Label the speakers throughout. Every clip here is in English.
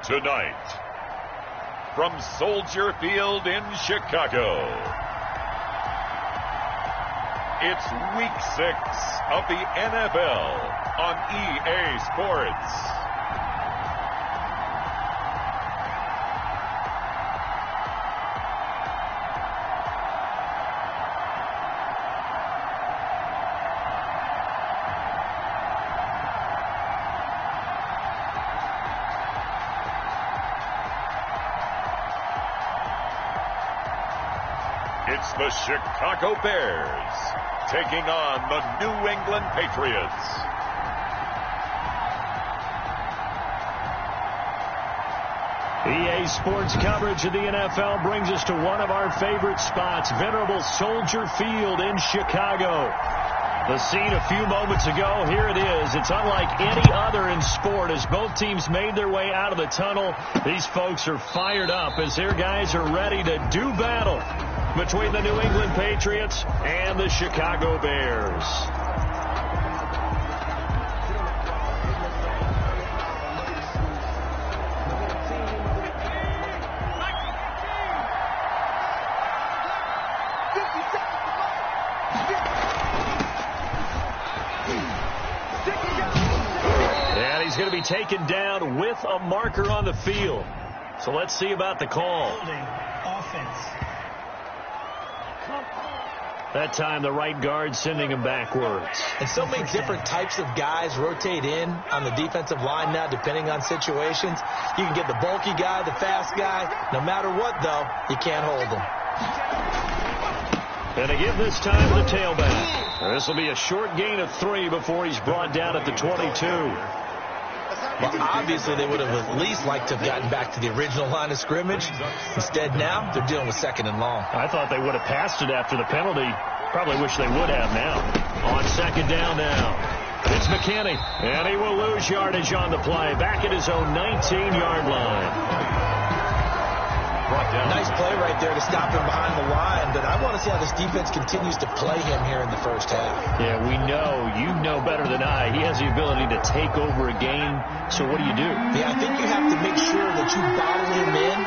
Speaker 1: Tonight, from Soldier Field in Chicago, it's Week 6 of the NFL on EA Sports. It's the Chicago Bears taking on the New England Patriots.
Speaker 2: EA Sports coverage of the NFL brings us to one of our favorite spots, venerable Soldier Field in Chicago. The scene a few moments ago, here it is. It's unlike any other in sport as both teams made their way out of the tunnel. These folks are fired up as their guys are ready to do battle between the New England Patriots and the Chicago Bears. And he's going to be taken down with a marker on the field. So let's see about the call.
Speaker 3: Offense.
Speaker 2: That time, the right guard sending him backwards.
Speaker 4: And so many different types of guys rotate in on the defensive line now, depending on situations. You can get the bulky guy, the fast guy. No matter what, though, you can't hold them.
Speaker 2: And they give this time to the tailback. This will be a short gain of 3 before he's brought down at the 22.
Speaker 4: Well, obviously, they would have at least liked to have gotten back to the original line of scrimmage. Instead, now, they're dealing with 2nd and long.
Speaker 2: I thought they would have passed it after the penalty. Probably wish they would have now. On 2nd down now. It's McKinney, and he will lose yardage on the play. Back at his own 19-yard line.
Speaker 4: Nice play right there to stop him behind the line, but I want to see how this defense continues to play him here in the first half.
Speaker 2: Yeah, we know. You know better than I. He has the ability to take over a game, so what do you do?
Speaker 4: Yeah, I think you have to make sure that you bottle him in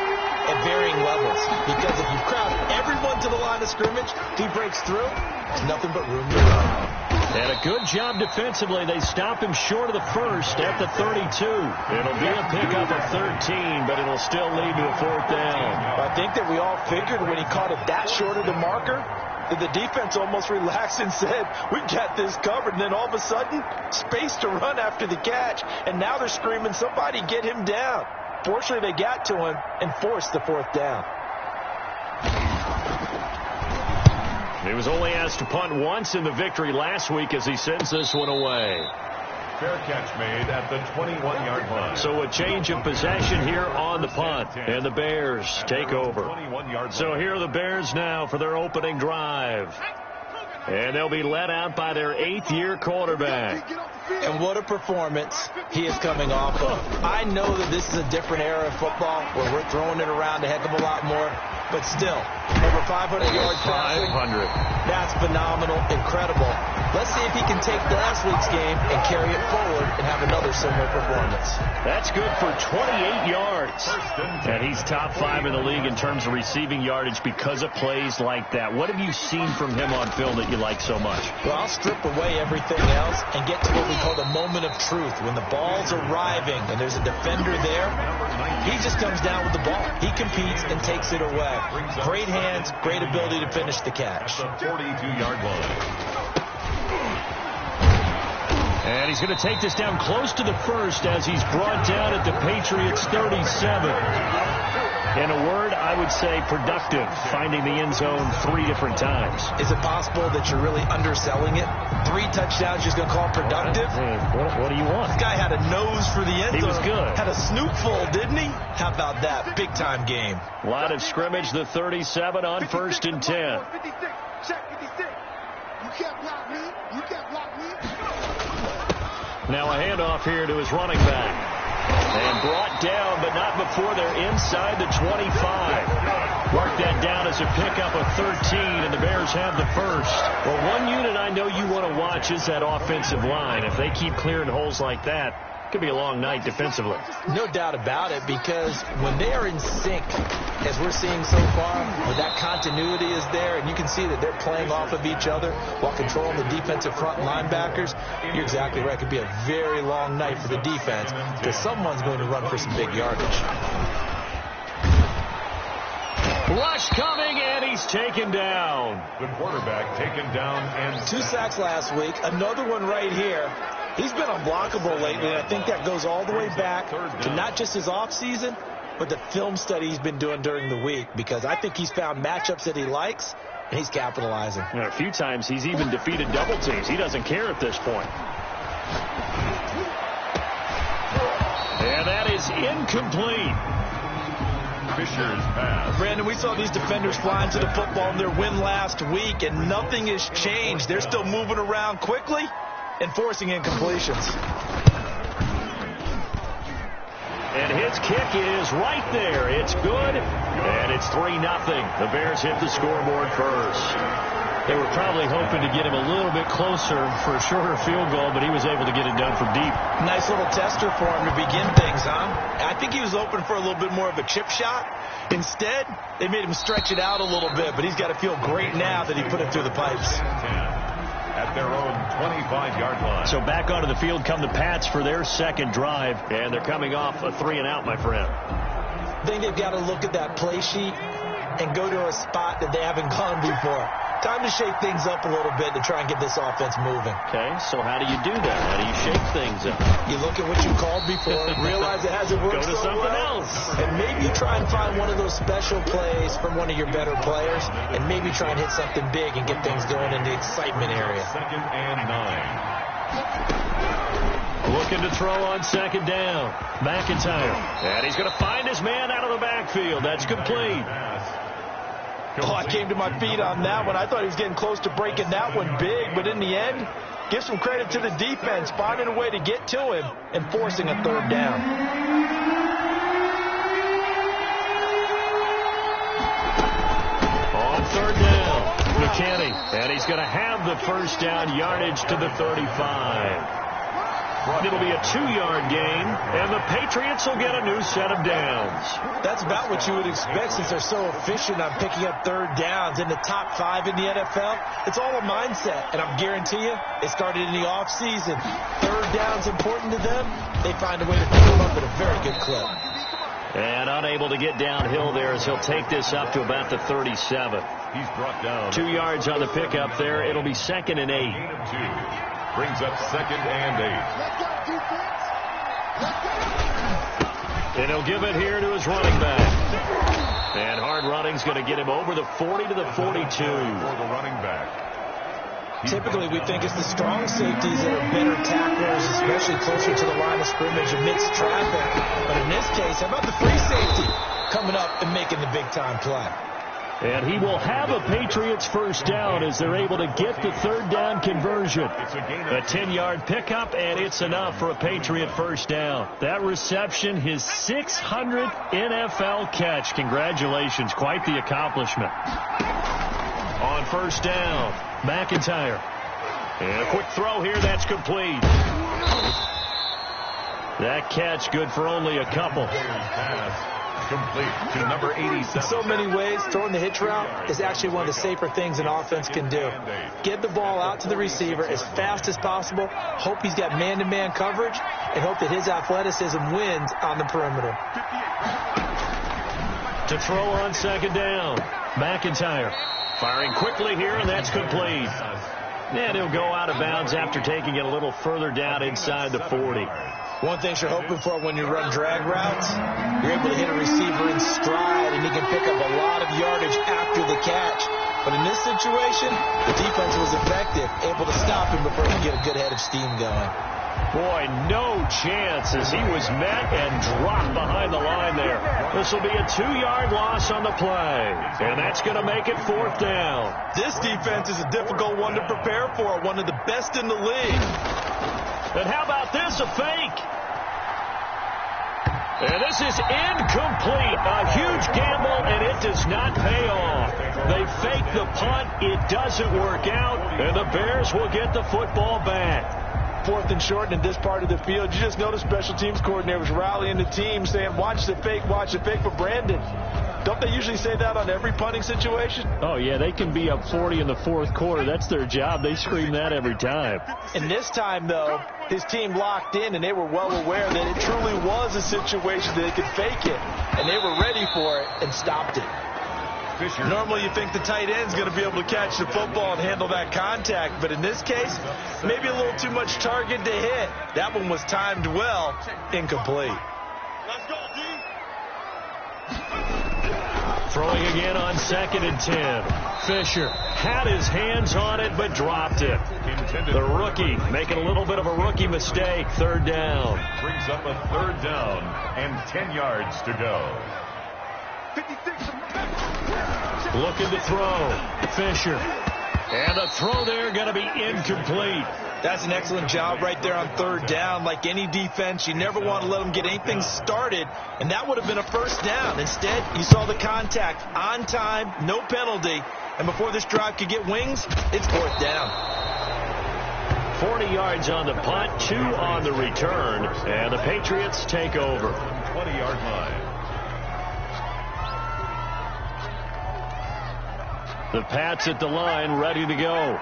Speaker 4: at varying levels, because if you crowd everyone to the line of scrimmage, he breaks through, there's nothing but room to run.
Speaker 2: And a good job defensively. They stop him short of the first at the 32. It'll be a pickup of 13, but it'll still lead to a 4th down.
Speaker 4: I think that we all figured when he caught it that short of the marker, that the defense almost relaxed and said, we got this covered. And then all of a sudden, space to run after the catch. And now they're screaming, somebody get him down. Fortunately, they got to him and forced the 4th down.
Speaker 2: He was only asked to punt once in the victory last week as he sends this one away.
Speaker 1: Fair catch made at the 21-yard line.
Speaker 2: So a change of possession here on the punt. And the Bears take over. So here are the Bears now for their opening drive. And they'll be led out by their 8th-year quarterback.
Speaker 4: And what a performance he is coming off of. I know that this is a different era of football where we're throwing it around a heck of a lot more. But still, over 500 yards passing.
Speaker 2: 500.
Speaker 4: That's phenomenal, incredible. Let's see if he can take last week's game and carry it forward and have another similar performance.
Speaker 2: That's good for 28 yards. And he's top 5 in the league in terms of receiving yardage because of plays like that. What have you seen from him on film that you like so much?
Speaker 4: Well, I'll strip away everything else and get to what we call the moment of truth. When the ball's arriving and there's a defender there, he just comes down with the ball. He competes and takes it away. Great hands, great ability to finish the catch.
Speaker 1: The 42-yard line.
Speaker 2: And he's going to take this down close to the first as he's brought down at the Patriots 37. In a word, I would say productive, finding the end zone 3 different times.
Speaker 4: Is it possible that you're really underselling it? 3 touchdowns, just going to call it productive?
Speaker 2: What do you want?
Speaker 4: This guy had a nose for the end zone.
Speaker 2: He was good.
Speaker 4: Had a snootful, didn't he? How about that? Big-time game.
Speaker 2: Line of scrimmage, the 37 on 1st and 10.
Speaker 3: 56. Check 56. You can't block me. You can't block me.
Speaker 2: Now a handoff here to his running back. And brought down, but not before they're inside the 25. Mark that down as a pickup of 13, and the Bears have the first. Well, one unit I know you want to watch is that offensive line. If they keep clearing holes like that, Could be a long night defensively.
Speaker 4: No doubt about it, because when they are in sync, as we're seeing so far, where that continuity is there, and you can see that they're playing off of each other while controlling the defensive front linebackers, you're exactly right. It could be a very long night for the defense, because someone's going to run for some big yardage.
Speaker 2: Rush coming, and he's taken down.
Speaker 1: The quarterback taken down. And
Speaker 4: 2 sacks last week, another one right here. He's been unblockable lately, and I think that goes all the way back to not just his offseason, but the film study he's been doing during the week, because I think he's found matchups that he likes, and he's capitalizing.
Speaker 2: And a few times he's even defeated double teams. He doesn't care at this point. And that is incomplete.
Speaker 1: Fisher's pass.
Speaker 4: Brandon, we saw these defenders flying to the football in their win last week, and nothing has changed. They're still moving around quickly and forcing incompletions.
Speaker 2: And his kick is right there. It's good, and it's 3-0. The Bears hit the scoreboard first. They were probably hoping to get him a little bit closer for a shorter field goal, but he was able to get it done from deep.
Speaker 4: Nice little tester for him to begin things, huh? I think he was open for a little bit more of a chip shot. Instead, they made him stretch it out a little bit, but he's got to feel great now that he put it through the pipes.
Speaker 1: At their own 25-yard line.
Speaker 2: So back onto the field come the Pats for their second drive, and they're coming off a 3-and-out, my friend.
Speaker 4: I think they've got to look at that play sheet and go to a spot that they haven't gone before. Time to shake things up a little bit to try and get this offense moving.
Speaker 2: Okay, so how do you do that? How do you shake things up?
Speaker 4: You look at what you called before, realize it hasn't worked
Speaker 2: Go to
Speaker 4: so
Speaker 2: something
Speaker 4: well,
Speaker 2: else.
Speaker 4: and maybe you try and find one of those special plays from one of your better players, and maybe try and hit something big and get things going in the excitement area.
Speaker 1: 2nd and 9.
Speaker 2: Looking to throw on 2nd down. McIntyre. And he's going to find his man out of the backfield. That's complete.
Speaker 4: Oh, I came to my feet on that one. I thought he was getting close to breaking that one big, but in the end, give some credit to the defense, finding a way to get to him and forcing a 3rd down.
Speaker 2: On 3rd down, McKinney. And he's going to have the first down yardage to the 35. It'll be a 2-yard gain, and the Patriots will get a new set of downs.
Speaker 4: That's about what you would expect since they're so efficient on picking up 3rd downs in the top 5 in the NFL. It's all a mindset, and I guarantee you, it started in the offseason. 3rd down's important to them. They find a way to pick them up at a very good clip.
Speaker 2: And unable to get downhill there as he'll take this up to about the 37.
Speaker 1: He's brought down.
Speaker 2: 2 yards on the pickup there. It'll be 2nd and 8.
Speaker 1: Gain of 2. Brings up 2nd and 8.
Speaker 2: And he'll give it here to his running back. And hard running's going to get him over the 40 to the 42.
Speaker 1: For the running back.
Speaker 4: Typically, we think it's the strong safeties that are better tacklers, especially closer to the line of scrimmage amidst traffic. But in this case, how about the free safety coming up and making the big-time play?
Speaker 2: And he will have a Patriots first down as they're able to get the 3rd down conversion. A 10-yard pickup, and it's enough for a Patriot first down. That reception, his 600th NFL catch. Congratulations. Quite the accomplishment. On 1st down, McIntyre. And a quick throw here. That's complete. That catch good for only a couple.
Speaker 1: Complete to number 87.
Speaker 4: In so many ways, throwing the hitch route is actually one of the safer things an offense can do. Get the ball out to the receiver as fast as possible, hope he's got man-to-man coverage, and hope that his athleticism wins on the perimeter.
Speaker 2: To throw on 2nd down, McIntyre. Firing quickly here, and that's complete. And he'll go out of bounds after taking it a little further down inside the 40.
Speaker 4: One thing you're hoping for when you run drag routes, you're able to hit a receiver in stride, and he can pick up a lot of yardage after the catch. But in this situation, the defense was effective, able to stop him before he could get a good head of steam going.
Speaker 2: Boy, no chance as he was met and dropped behind the line there. This will be a 2-yard loss on the play, and that's going to make it 4th down.
Speaker 4: This defense is a difficult one to prepare for, one of the best in the league.
Speaker 2: And how about this, a fake? And this is incomplete. A huge gamble, and it does not pay off. They fake the punt. It doesn't work out, and the Bears will get the football back.
Speaker 4: 4th and short in this part of the field. You just noticed special teams coordinator was rallying the team saying, watch the fake for Brandon. Don't they usually say that on every punting situation?
Speaker 2: Oh, yeah, they can be up 40 in the 4th quarter. That's their job. They scream that every time.
Speaker 4: And this time, though, his team locked in, and they were well aware that it truly was a situation that they could fake it, and they were ready for it and stopped it. Normally you think the tight end's going to be able to catch the football and handle that contact, but in this case, maybe a little too much target to hit. That one was timed well, incomplete.
Speaker 3: Let's go, D.
Speaker 2: Throwing again on 2nd and 10. Fisher had his hands on it but dropped it. The rookie making a little bit of a rookie mistake. 3rd down.
Speaker 1: Brings up a 3rd down and 10 yards to go.
Speaker 3: 56.
Speaker 2: Looking to throw. Fisher. And a throw there going to be incomplete.
Speaker 4: That's an excellent job right there on 3rd down. Like any defense, you never want to let them get anything started, and that would have been a 1st down. Instead, you saw the contact on time, no penalty, and before this drive could get wings, it's 4th down.
Speaker 2: 40 yards on the punt, 2 on the return, and the Patriots take over.
Speaker 1: 20-yard line.
Speaker 2: The Pats at the line, ready to go.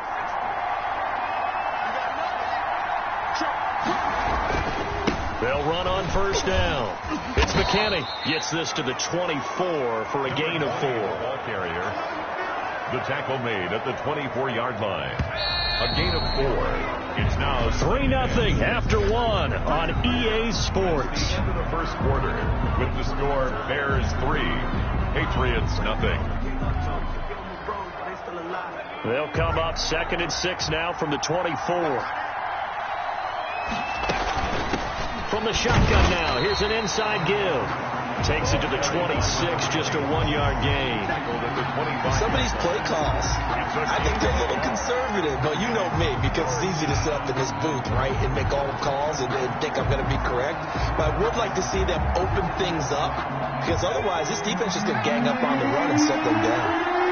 Speaker 2: They'll run on 1st down. It's McKinney. Gets this to the 24 for a gain of 4.
Speaker 1: Ball carrier. The tackle made at the 24-yard line. A gain of 4. It's now
Speaker 2: 3-0 after 1 on EA Sports.
Speaker 1: Into the 1st quarter with the score Bears 3, Patriots 0.
Speaker 2: They'll come up 2nd and 6 now from the 24. From the shotgun now, here's an inside give. Takes it to the 26, just a 1-yard gain.
Speaker 4: Some of these play calls, I think they're a little conservative, but you know me, because it's easy to sit up in this booth, right, and make all the calls and think I'm going to be correct. But I would like to see them open things up, because otherwise this defense is going to gang up on the run and set them down.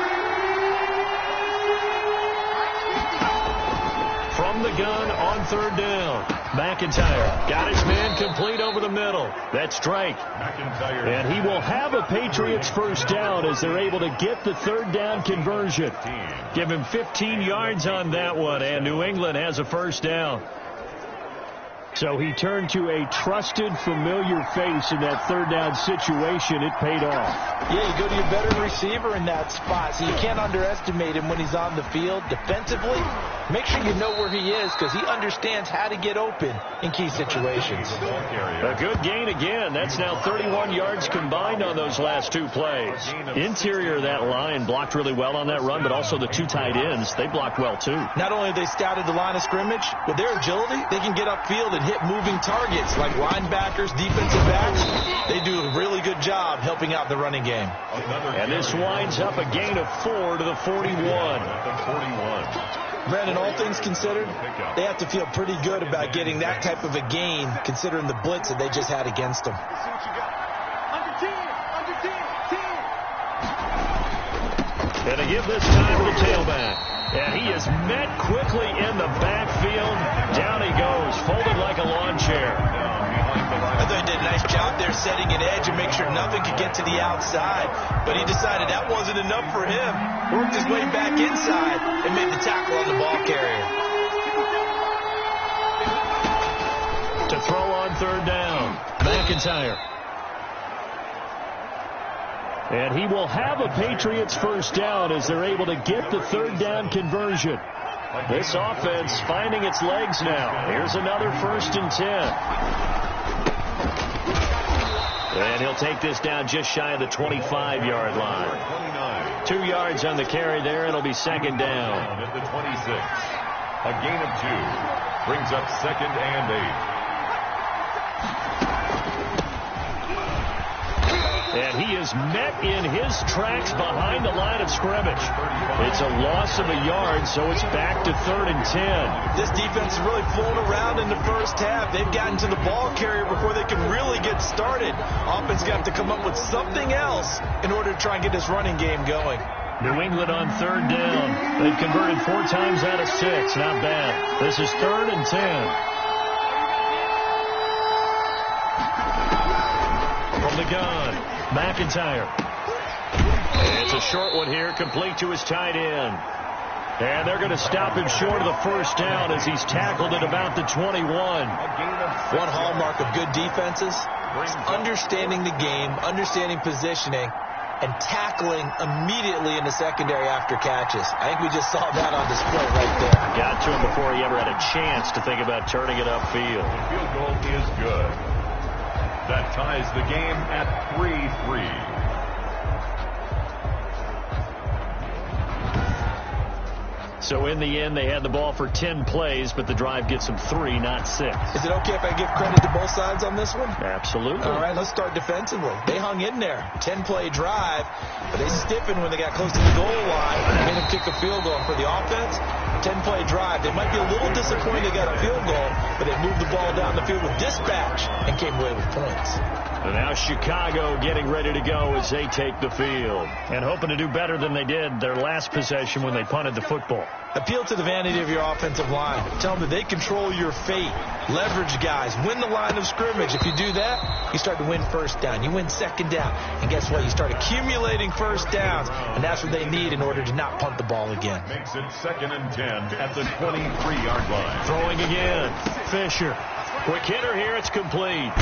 Speaker 2: From the gun on 3rd down. McIntyre got his man complete over the middle. That's Drake.
Speaker 1: McIntyre.
Speaker 2: And he will have a Patriots 1st down as they're able to get the 3rd down conversion. Give him 15 yards on that one, and New England has a 1st down. So he turned to a trusted, familiar face in that 3rd down situation. It paid off.
Speaker 4: Yeah, you go to your veteran receiver in that spot, so you can't underestimate him when he's on the field. Defensively, make sure you know where he is, because he understands how to get open in key situations.
Speaker 2: A good gain again. That's now 31 yards combined on those last 2 plays. Interior of that line blocked really well on that run, but also the 2 tight ends, they blocked well too.
Speaker 4: Not only have they scouted the line of scrimmage, with their agility, they can get upfield and hit moving targets like linebackers, defensive backs. They do a really good job helping out the running game.
Speaker 2: And this winds up a gain of 4 to the 41.
Speaker 4: Brandon, all things considered, they have to feel pretty good about getting that type of a gain, considering the blitz that they just had against them.
Speaker 2: And to give this time to the tailback. And he is met quickly in the backfield. Down he goes, folded like a lawn chair.
Speaker 4: I thought he did a nice job there setting an edge and make sure nothing could get to the outside. But he decided that wasn't enough for him. Worked his way back inside and made the tackle on the ball carrier.
Speaker 2: To throw on 3rd down, McIntyre. And he will have a Patriots 1st down as they're able to get the 3rd down conversion. This offense finding its legs now. Here's another 1st and 10. And he'll take this down just shy of the 25-yard line. 2 yards on the carry there. It'll be 2nd down.
Speaker 1: At the 26. A gain of 2. Brings up 2nd and 8.
Speaker 2: And he is met in his tracks behind the line of scrimmage. It's a loss of a yard, so it's back to 3rd and 10.
Speaker 4: This defense has really flown around in the 1st half. They've gotten to the ball carrier before they can really get started. Offense got to come up with something else in order to try and get this running game going.
Speaker 2: New England on 3rd down. They've converted 4 times out of 6. Not bad. This is 3rd and 10. gun. McIntyre. It's a short one here, complete to his tight end. And they're going to stop him short of the first down as he's tackled at about the 21.
Speaker 4: One hallmark of good defenses is understanding the game, understanding positioning, and tackling immediately in the secondary after catches. I think we just saw that on display right there.
Speaker 2: Got to him before he ever had a chance to think about turning it upfield.
Speaker 1: The field goal is good. That ties the game at 3-3.
Speaker 2: So in the end, they had the ball for 10 plays, but the drive gets them 3, not 6.
Speaker 4: Is it okay if I give credit to both sides on this one?
Speaker 2: Absolutely.
Speaker 4: All right, let's start defensively. They hung in there. 10-play drive, but they stiffened when they got close to the goal line and made them kick a field goal. For the offense, 10-play drive. They might be a little disappointed they got a field goal, but they moved the ball down the field with dispatch and came away with points.
Speaker 2: And now Chicago getting ready to go as they take the field and hoping to do better than they did their last possession when they punted the football.
Speaker 4: Appeal to the vanity of your offensive line. Tell them that they control your fate. Leverage guys. Win the line of scrimmage. If you do that, you start to win first down. You win second down. And guess what? You start accumulating first downs. And that's what they need in order to not punt the ball again.
Speaker 1: Makes it 2nd and 10 at the 23-yard line.
Speaker 2: Throwing again. Fisher. Quick hitter here. It's complete.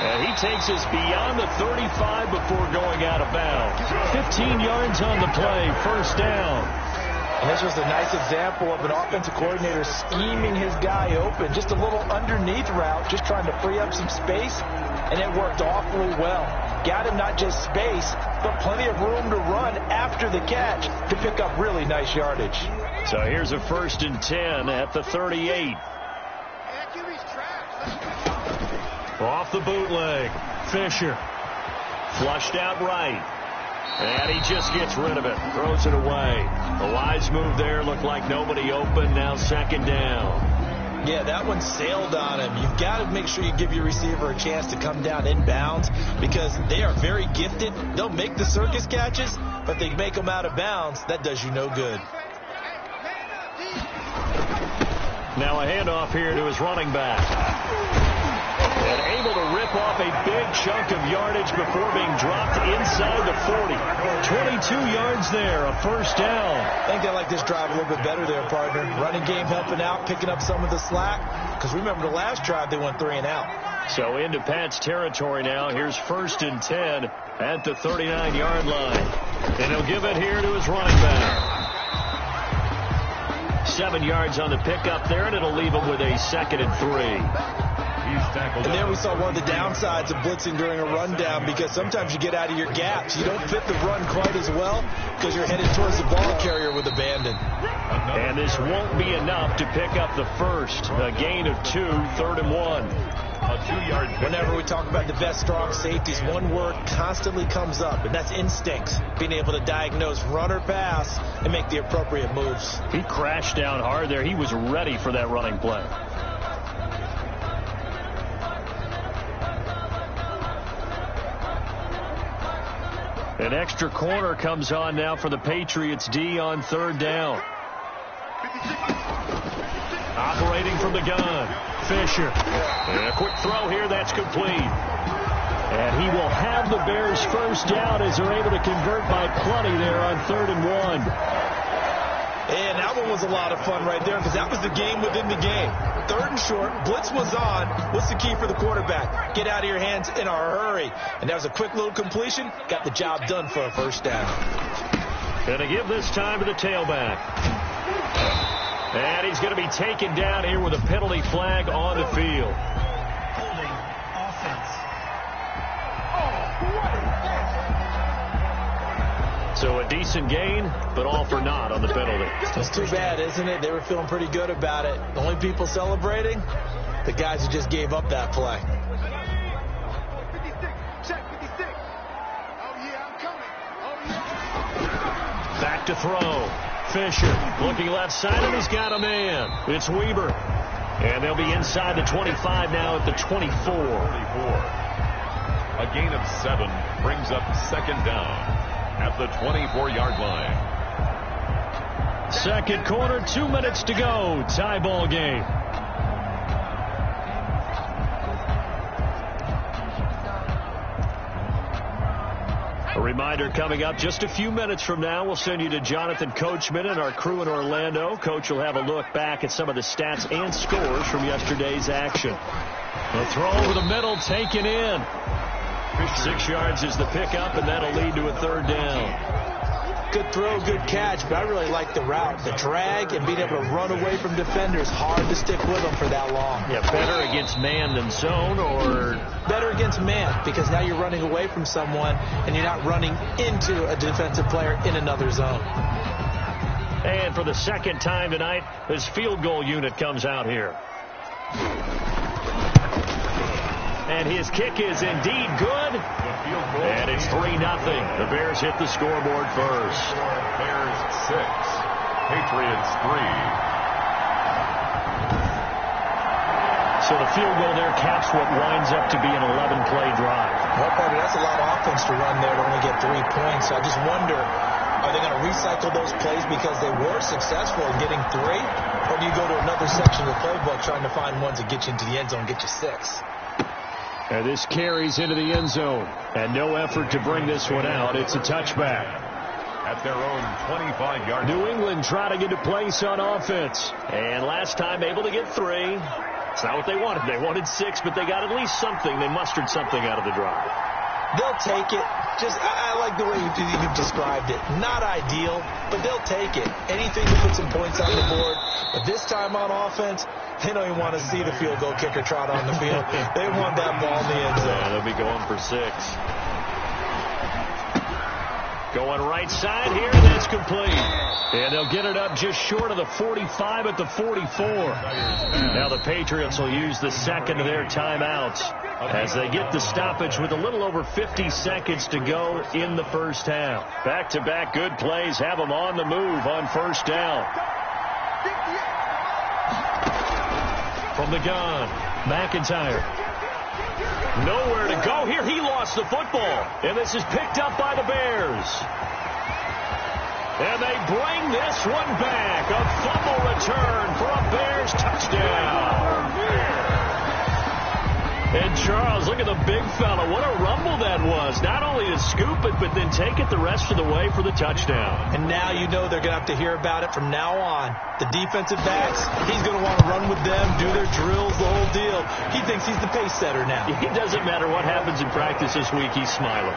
Speaker 2: And he takes us beyond the 35 before going out of bounds. 15 yards on the play. First down.
Speaker 4: And this was a nice example of an offensive coordinator scheming his guy open. Just a little underneath route, just trying to free up some space, and it worked awfully well. Got him not just space, but plenty of room to run after the catch to pick up really nice yardage.
Speaker 2: So here's a 1st and 10 at the 38. Off the bootleg. Fisher. Flushed out right. And he just gets rid of it. Throws it away. A wise move there. Looked like nobody open. Now 2nd down.
Speaker 4: Yeah, that one sailed on him. You've got to make sure you give your receiver a chance to come down inbounds because they are very gifted. They'll make the circus catches, but they make them out of bounds. That does you no good.
Speaker 2: Now a handoff here to his running back. And able to rip off a big chunk of yardage before being dropped inside the 40. 22 yards there, a first down.
Speaker 4: I think they like this drive a little bit better there, partner. Running game helping out, picking up some of the slack. Because remember the last drive, they went 3 and out.
Speaker 2: So into Pat's territory now. Here's 1st and 10 at the 39-yard line. And he'll give it here to his running back. 7 yards on the pickup there, and it'll leave him with a 2nd and 3.
Speaker 4: And there we saw one of the downsides of blitzing during a rundown because sometimes you get out of your gaps. You don't fit the run quite as well because you're headed towards the ball carrier with abandon.
Speaker 2: And this won't be enough to pick up the first. A gain of 2, 3rd and 1.
Speaker 1: A 2-yard.
Speaker 4: Whenever we talk about the best strong safeties, one word constantly comes up, and that's instincts. Being able to diagnose run or pass and make the appropriate moves.
Speaker 2: He crashed down hard there. He was ready for that running play. An extra corner comes on now for the Patriots D on 3rd down. Operating from the gun. Fisher. And a quick throw here. That's complete. And he will have the Bears first down as they're able to convert by plenty there on 3rd and 1.
Speaker 4: And that one was a lot of fun right there because that was the game within the game. 3rd and short, blitz was on. What's the key for the quarterback? Get out of your hands in a hurry. And that was a quick little completion. Got the job done for a first down.
Speaker 2: Going to give this time to the tailback. And he's going to be taken down here with a penalty flag on the field.
Speaker 3: Holding offense.
Speaker 2: So a decent gain, but all for naught on the penalty.
Speaker 4: It's too bad, isn't it? They were feeling pretty good about it. The only people celebrating, the guys who just gave up that play.
Speaker 3: 56. Check 56. Oh, yeah, I'm coming. Oh, yeah.
Speaker 2: Back to throw. Fisher looking left side, and he's got a man. It's Weber. And they'll be inside the 25 now at the 24.
Speaker 1: A gain of 7 brings up 2nd down at the 24-yard line.
Speaker 2: 2nd quarter, 2 minutes to go. Tie ball game. A reminder coming up just a few minutes from now, we'll send you to Jonathan Coachman and our crew in Orlando. Coach will have a look back at some of the stats and scores from yesterday's action. The throw over the middle taken in. 6 yards is the pickup, and that'll lead to a 3rd down.
Speaker 4: Good throw, good catch, but I really like the route. The drag and being able to run away from defenders. Hard to stick with them for that long.
Speaker 2: Yeah, better against man than zone, or?
Speaker 4: Better against man, because now you're running away from someone and you're not running into a defensive player in another zone.
Speaker 2: And for the 2nd time tonight, this field goal unit comes out here. And his kick is indeed good. And it's 3-0. The Bears hit the scoreboard first.
Speaker 1: Bears 6, Patriots 3.
Speaker 2: So the field goal there caps what winds up to be an 11-play drive.
Speaker 4: Well, Parker, that's a lot of offense to run there to only get 3 points. So I just wonder, are they going to recycle those plays because they were successful in getting 3? Or do you go to another section of the playbook trying to find ones that get you into the end zone, get you 6?
Speaker 2: And this carries into the end zone. And no effort to bring this one out. It's a touchback.
Speaker 1: At their own 25-yard line.
Speaker 2: New England trying to get a place on offense. And last time able to get 3. It's not what they wanted. They wanted 6, but they got at least something. They mustered something out of the drive.
Speaker 4: They'll take it. I like the way you've described it. Not ideal, but they'll take it. Anything to put some points on the board. But this time on offense, they don't even want to see the field goal kicker trot on the field. They want that ball in the end zone.
Speaker 2: Yeah, they'll be going for 6. Going right side here, and that's complete. And they'll get it up just short of the 45 at the 44. Now the Patriots will use the 2nd of their timeouts as they get the stoppage with a little over 50 seconds to go in the first half. Back-to-back good plays have them on the move on 1st down. From the gun, McIntyre. Nowhere to go here. He lost the football. And this is picked up by the Bears. And they bring this one back. A fumble return for a Bears touchdown. And Charles, look at the big fella. What a rumble that was. Not only to scoop it, but then take it the rest of the way for the touchdown.
Speaker 4: And now you know they're going to have to hear about it from now on. The defensive backs, he's going to want to run with them, do their drills, the whole deal. He thinks he's the pace setter now.
Speaker 2: It doesn't matter what happens in practice this week, he's smiling.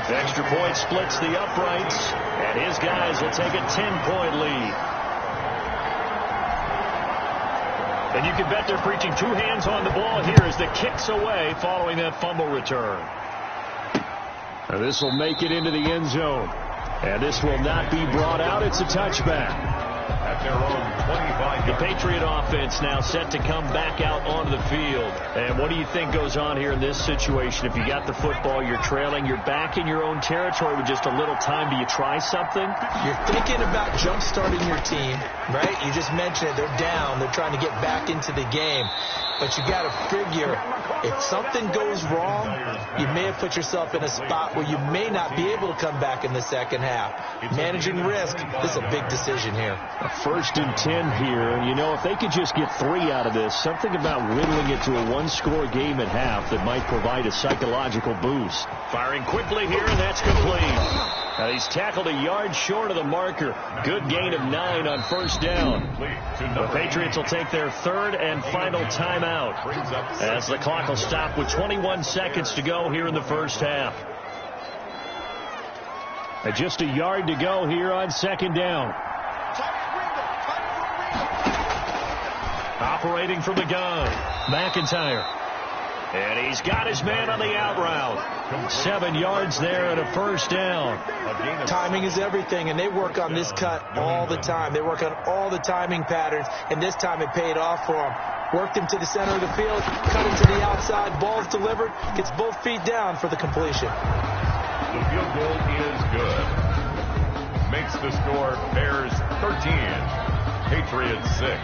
Speaker 2: The extra point splits the uprights, and his guys will take a 10-point lead. And you can bet they're preaching 2 hands on the ball here as the kick's away following that fumble return. Now this will make it into the end zone. And this will not be brought out. It's a touchback.
Speaker 1: At their own 25.
Speaker 2: The Patriot offense now set to come back out onto the field. And what do you think goes on here in this situation? If you got the football, you're trailing, you're back in your own territory with just a little time. Do you try something?
Speaker 4: You're thinking about jump-starting your team, right? You just mentioned it. They're down. They're trying to get back into the game. But you got to figure, if something goes wrong, you may have put yourself in a spot where you may not be able to come back in the second half. Managing risk, this is a big decision here.
Speaker 2: 1st and 10 here. You know, if they could just get 3 out of this, something about whittling it to a 1-score game at half that might provide a psychological boost. Firing quickly here, and that's complete. He's tackled a yard short of the marker. Good gain of 9 on 1st down. The Patriots will take their 3rd and final timeout as the clock will stop with 21 seconds to go here in the first half. And just a yard to go here on 2nd down. Operating from the gun, McIntyre. And he's got his man on the out route. 7 yards there and a 1st down.
Speaker 4: Timing is everything, and they work on this cut all the time. They work on all the timing patterns, and this time it paid off for them. Worked him to the center of the field, cut him to the outside, ball's delivered, gets both feet down for the completion.
Speaker 1: The field goal is good. Makes the score Bears 13, Patriots 6.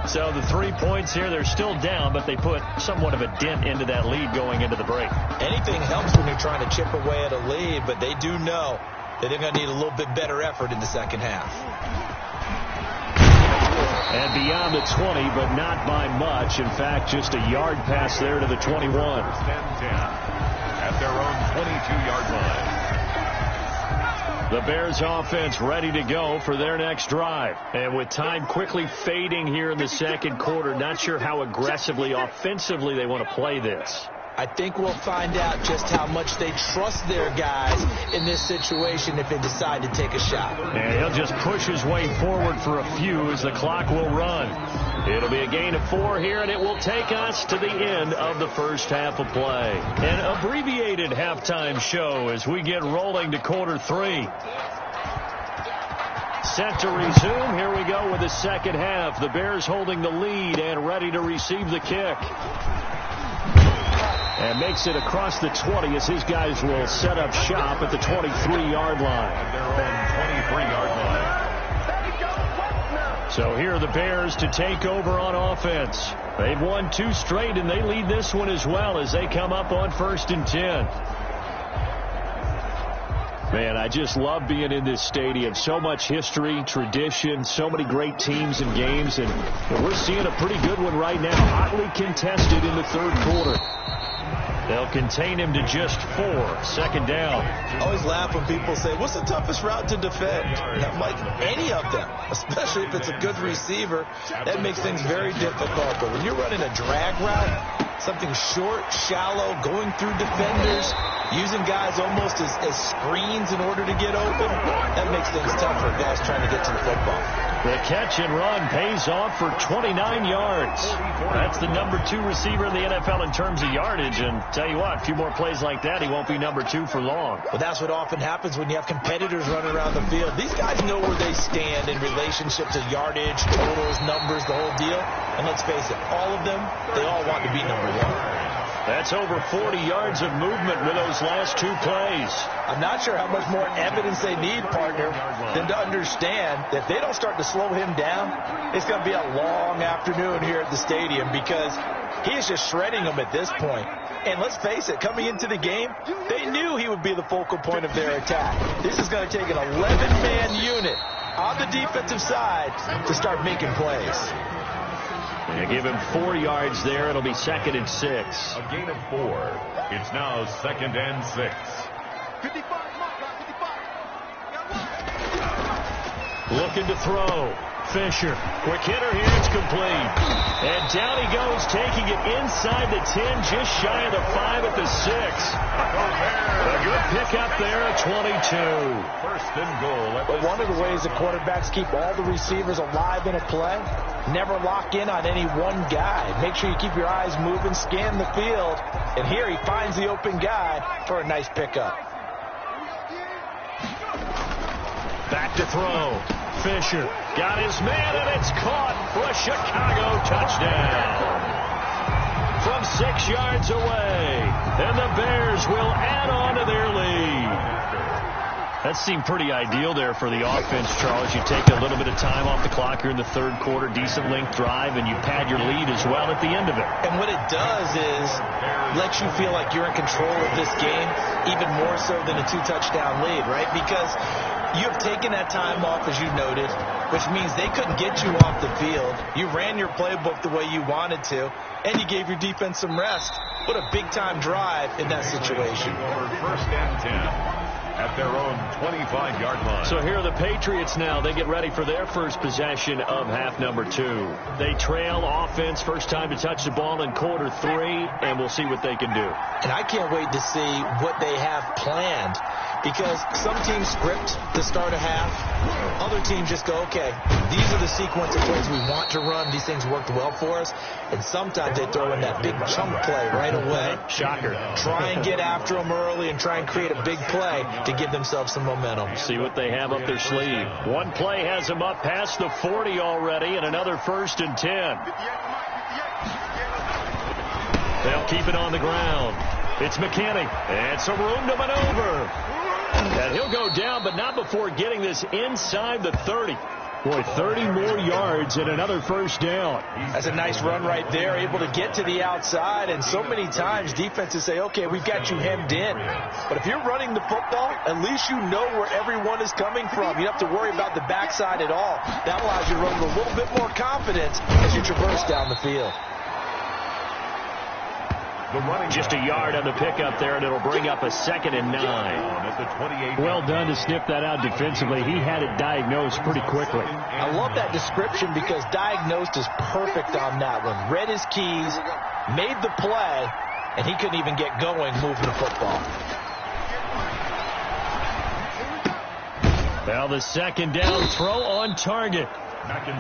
Speaker 2: So the 3 points here, they're still down, but they put somewhat of a dent into that lead going into the break.
Speaker 4: Anything helps when you're trying to chip away at a lead, but they do know that they're going to need a little bit better effort in the second half.
Speaker 2: And beyond the 20, but not by much. In fact, just a yard pass there to the 21.
Speaker 1: First and 10 at their own 22-yard line.
Speaker 2: The Bears offense ready to go for their next drive. And with time quickly fading here in the second quarter, not sure how aggressively, offensively they want to play this.
Speaker 4: I think we'll find out just how much they trust their guys in this situation if they decide to take a shot.
Speaker 2: And he'll just push his way forward for a few as the clock will run. It'll be a gain of 4 here, and it will take us to the end of the first half of play. An abbreviated halftime show as we get rolling to quarter 3. Set to resume. Here we go with the second half. The Bears holding the lead and ready to receive the kick. And makes it across the 20 as his guys will set up shop at the 23-yard line.
Speaker 1: At their own 23-yard line.
Speaker 2: So here are the Bears to take over on offense. They've won 2 straight, and they lead this one as well as they come up on 1st and 10. Man, I just love being in this stadium. So much history, tradition, so many great teams and games, and we're seeing a pretty good one right now. Hotly contested in the third quarter. They'll contain him to just 4. Second down.
Speaker 4: I always laugh when people say, what's the toughest route to defend? I'm like, any of them, especially if it's a good receiver. That makes things very difficult. But when you're running a drag route, something short, shallow, going through defenders, using guys almost as screens in order to get open, that makes things tough for guys trying to get to the football.
Speaker 2: The catch and run pays off for 29 yards. That's the number 2 receiver in the NFL in terms of yardage. And tell you what, a few more plays like that, he won't be number 2 for long.
Speaker 4: Well, that's what often happens when you have competitors running around the field. These guys know where they stand in relationship to yardage, totals, numbers, the whole deal. And let's face it, all of them, they all want to be number 1.
Speaker 2: That's over 40 yards of movement with those last 2 plays.
Speaker 4: I'm not sure how much more evidence they need, partner, than to understand that if they don't start to slow him down, it's going to be a long afternoon here at the stadium because he is just shredding them at this point. And let's face it, coming into the game, they knew he would be the focal point of their attack. This is going to take an 11-man unit on the defensive side to start making plays.
Speaker 2: They give him 4 yards there. It'll be 2nd and 6.
Speaker 1: A gain of 4. It's now 2nd and 6.
Speaker 3: 55.
Speaker 2: Looking to throw. Fisher. Quick hitter here. It's complete. And down he goes, taking it inside the 10, just shy of the 5 at the 6. A good pickup there at 22.
Speaker 1: First and goal.
Speaker 4: But one of the ways the quarterbacks keep all the receivers alive in a play, never lock in on any one guy. Make sure you keep your eyes moving, scan the field. And here he finds the open guy for a nice pickup.
Speaker 2: Back to throw. Fisher got his man, and it's caught for a Chicago touchdown. From 6 yards away, and the Bears will add on to their lead. That seemed pretty ideal there for the offense, Charles. You take a little bit of time off the clock here in the third quarter, decent length drive, and you pad your lead as well at the end of it.
Speaker 4: And what it does is lets you feel like you're in control of this game, even more so than a 2-touchdown lead, right? Because you have taken that time off, as you noted, which means they couldn't get you off the field. You ran your playbook the way you wanted to, and you gave your defense some rest. What a big-time drive in that situation.
Speaker 1: First and 10 at their own 25-yard line.
Speaker 2: So here are the Patriots now. They get ready for their first possession of half number 2. They trail offense, first time to touch the ball in quarter 3, and we'll see what they can do.
Speaker 4: And I can't wait to see what they have planned, because some teams script to start a half. Other teams just go, okay, these are the sequence of plays we want to run. These things worked well for us. And sometimes they throw in that big chunk play right away.
Speaker 2: Shocker.
Speaker 4: Try and get after them early and try and create a big play to give themselves some momentum.
Speaker 2: See what they have up their sleeve. One play has them up past the 40 already, and another 1st and 10. They'll keep it on the ground. It's McKinney. And some room to maneuver. And he'll go down, but not before getting this inside the 30. Boy, 30 more yards and another first down.
Speaker 4: That's a nice run right there, able to get to the outside. And so many times defenses say, okay, we've got you hemmed in. But if you're running the football, at least you know where everyone is coming from. You don't have to worry about the backside at all. That allows you to run with a little bit more confidence as you traverse down the field.
Speaker 2: Just a yard on the pickup there, and it'll bring up a 2nd and 9. Well done to sniff that out defensively. He had it diagnosed pretty quickly.
Speaker 4: I love that description because diagnosed is perfect on that one. Read his keys, made the play, and he couldn't even get going moving the football.
Speaker 2: Well, the 2nd down throw on target.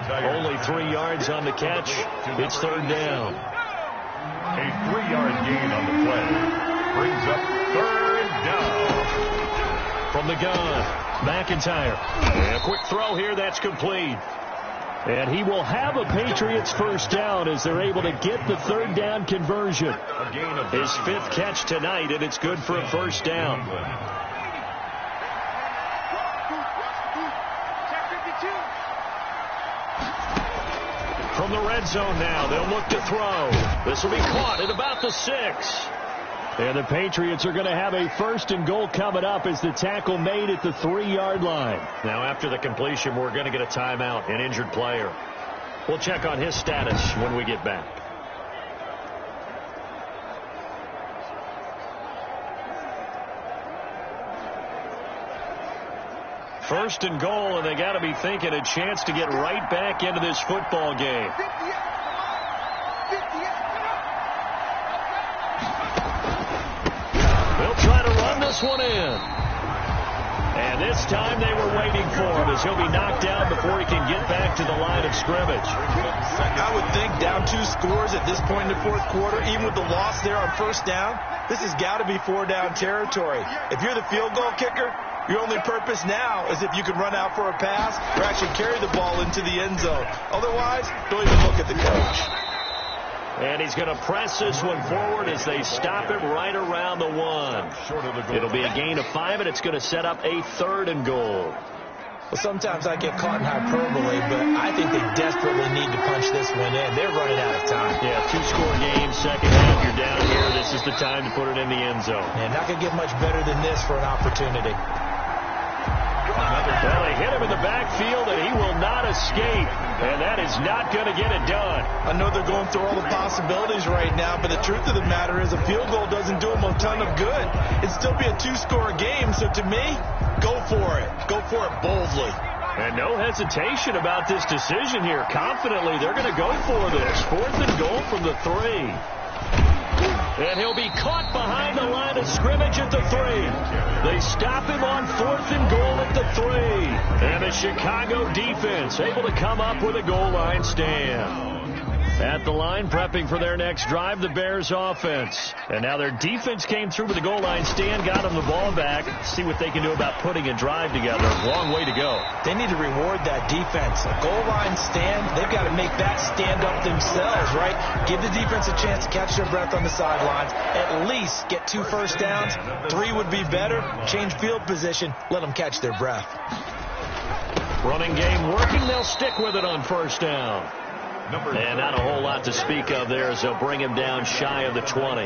Speaker 2: Only 3 yards on the catch. It's 3rd down.
Speaker 1: A 3-yard gain on the play brings up 3rd down.
Speaker 2: From the gun, McIntyre. And a quick throw here, that's complete. And he will have a Patriots first down as they're able to get the 3rd down conversion. His 5th catch tonight, and it's good for a first down. From the red zone now, they'll look to throw. This will be caught at about the 6. And the Patriots are going to have a 1st and goal coming up as the tackle made at the 3-yard line. Now after the completion, we're going to get a timeout, an injured player. We'll check on his status when we get back. First and goal, and they got to be thinking a chance to get right back into this football game. They'll try to run this one in. And this time they were waiting for him as he'll be knocked down before he can get back to the line of scrimmage.
Speaker 4: I would think down 2 scores at this point in the 4th quarter, even with the loss there on first down, this has got to be 4-down territory. If you're the field goal kicker, your only purpose now is if you can run out for a pass or actually carry the ball into the end zone. Otherwise, don't even look at the coach.
Speaker 2: And he's going to press this one forward as they stop him right around the 1. It'll be a gain of 5, and it's going to set up a 3rd and goal.
Speaker 4: Well, sometimes I get caught in hyperbole, but I think they desperately need to punch this one in. They're running out of time.
Speaker 2: Yeah, 2-score game, 2nd half, you're down here. This is the time to put it in the end zone.
Speaker 4: Yeah, not going to get much better than this for an opportunity.
Speaker 2: Well, they hit him in the backfield, and he will not escape. And that is not going to get it done.
Speaker 4: I know they're going through all the possibilities right now, but the truth of the matter is a field goal doesn't do them a ton of good. It'd still be a 2-score game, so to me, go for it. Go for it boldly.
Speaker 2: And no hesitation about this decision here. Confidently, they're going to go for this. 4th and goal from the 3. And he'll be caught behind the line of scrimmage at the 3. They stop him on 4th and goal at the 3. And the Chicago defense able to come up with a goal line stand. At the line, prepping for their next drive, the Bears offense. And now their defense came through with the goal line stand, got them the ball back. See what they can do about putting a drive together. Long way to go.
Speaker 4: They need to reward that defense. A goal line stand, they've got to make that stand up themselves, right? Give the defense a chance to catch their breath on the sidelines. At least get 2 first downs. 3 would be better. Change field position. Let them catch their breath.
Speaker 2: Running game working. They'll stick with it on first down. And not a whole lot to speak of there as they'll bring him down shy of the 20.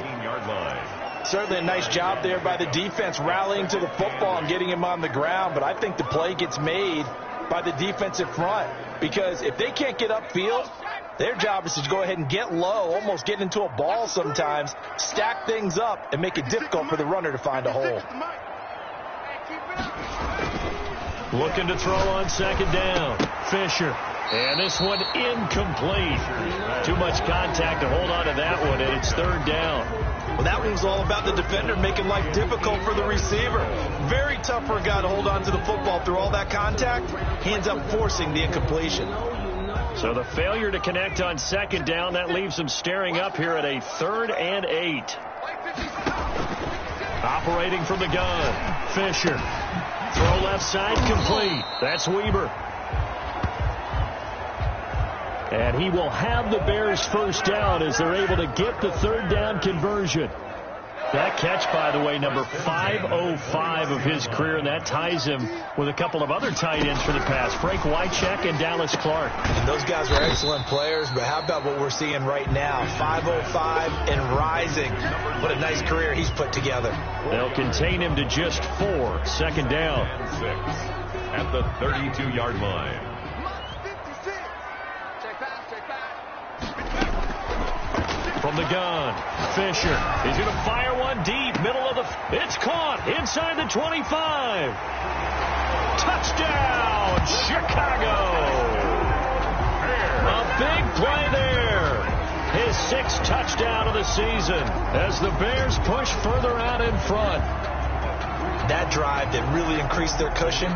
Speaker 4: Certainly a nice job there by the defense rallying to the football and getting him on the ground. But I think the play gets made by the defensive front because if they can't get upfield, their job is to go ahead and get low, almost get into a ball sometimes, stack things up, and make it difficult for the runner to find a hole.
Speaker 2: Looking to throw on 2nd down. Fisher. And this one incomplete. Too much contact to hold on to that one, and it's 3rd down.
Speaker 4: Well, that one was all about the defender making life difficult for the receiver. Very tough for a guy to hold on to the football through all that contact. He ends up forcing the incompletion.
Speaker 2: So the failure to connect on 2nd down, that leaves them staring up here at a 3rd and 8. Operating from the gun, Fisher. Throw left side complete. That's Weber. And he will have the Bears first down as they're able to get the 3rd down conversion. That catch, by the way, number 505 of his career, and that ties him with a couple of other tight ends for the pass, Frank Wycheck and Dallas Clark.
Speaker 4: And those guys were excellent players, but how about what we're seeing right now? 505 and rising. What a nice career he's put together.
Speaker 2: They'll contain him to just 4. Second down.
Speaker 1: 6 at the 32-yard line.
Speaker 2: From the gun, Fisher. He's going to fire one deep, middle of the... It's caught inside the 25. Touchdown, Chicago. A big play there. His 6th touchdown of the season as the Bears push further out in front.
Speaker 4: That drive that really increased their cushion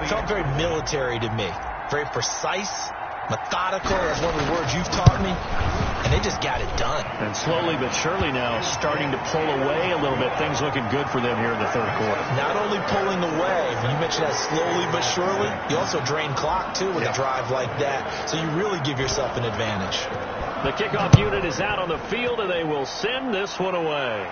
Speaker 4: felt very military to me. Very precise, methodical. That's one of the words you've taught me. And they just got it done.
Speaker 2: And slowly but surely now starting to pull away a little bit. Things looking good for them here in the third quarter.
Speaker 4: Not only pulling away, you mentioned that slowly but surely, you also drain clock, too, with a drive like that. So you really give yourself an advantage.
Speaker 2: The kickoff unit is out on the field, and they will send this one away.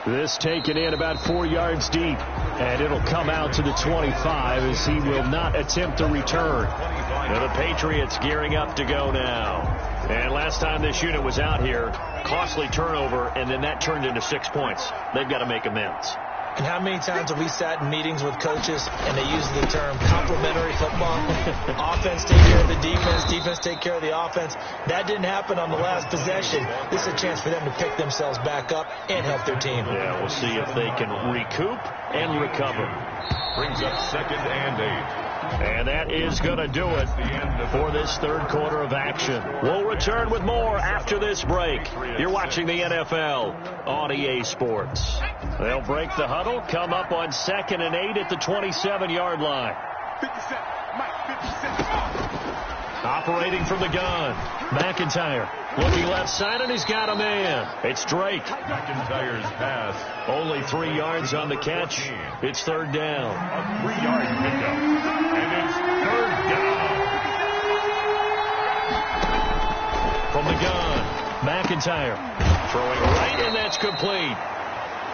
Speaker 2: This taken in about 4 yards deep, and it'll come out to the 25 as he will not attempt to return. Now the Patriots gearing up to go now. And last time this unit was out here, costly turnover, and then that turned into 6 points. They've got to make amends.
Speaker 4: And how many times have we sat in meetings with coaches and they use the term complementary football? Offense take care of the defense, defense take care of the offense. That didn't happen on the last possession. This is a chance for them to pick themselves back up and help their team.
Speaker 2: Yeah, we'll see if they can recoup and recover.
Speaker 1: Brings up 2nd and 8.
Speaker 2: And that is going to do it for this third quarter of action. We'll return with more after this break. You're watching the NFL on EA Sports. They'll break the huddle, come up on 2nd and 8 at the 27-yard line.
Speaker 3: 57, Mike, 57.
Speaker 2: Operating from the gun, McIntyre looking left side, and he's got a man. It's Drake.
Speaker 1: McIntyre's pass.
Speaker 2: Only 3 yards on the catch. It's third down.
Speaker 1: A 3-yard pickup. And it's third down.
Speaker 2: From the gun, McIntyre throwing right, and that's complete.